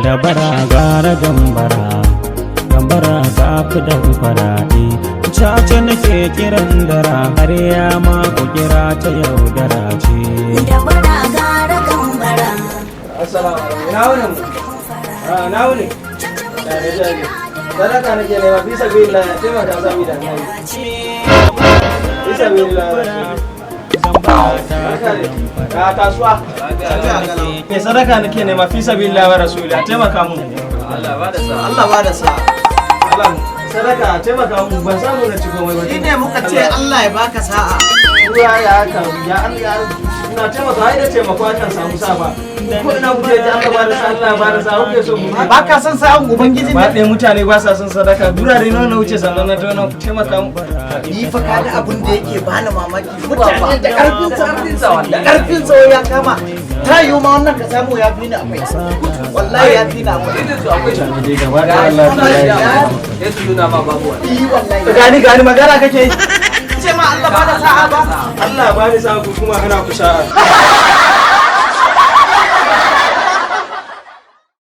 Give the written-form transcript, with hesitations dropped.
da bara gara gambara gambara ta fi da faraɗi caca nake kiran dara har ya ma ku kira ta yaudara ce da bara gara gambara. Assalamu alaikum. Ina wuni mu? Na wuni. Sadaka nake nema fi sabilillah ya taimaka sami da kai. Fi sabilillah. Ka kasuwa. Ke sadaka nake nema fi sabilillah wa rasulillah taimaka mun. Allah ba da sa. Allah ba da sa. Allah sadaka taimaka mun ban samu na ci komai ba. Shi ne muka ce Allah ya baka sa'a. Ruwa ya haka ya Allah ina taimaka ai da taimako akan samu safa. Ko ina kuke ta Allah ba da sa Allah ba da sa kuke so mu. Ba ka san sa'an ubangiji Ba ne. ɗaya mutane ba sa son sadaka durare nawa na wuce sannan na tauna ku taimaka mu. Ni fa ka ga abin da yake bani mamaki. Mutane da karfin sa ya kama. Ta yi ma wannan ka samu ya fi ni akwai. Wallahi ya fi ni akwai. Dai gaba da Allah Ya su nuna ma babu wani. Gani magana kake yi. Ce ma Allah ba da sa'a ba. Allah ba ni sa ku kuma hana ku sha'a.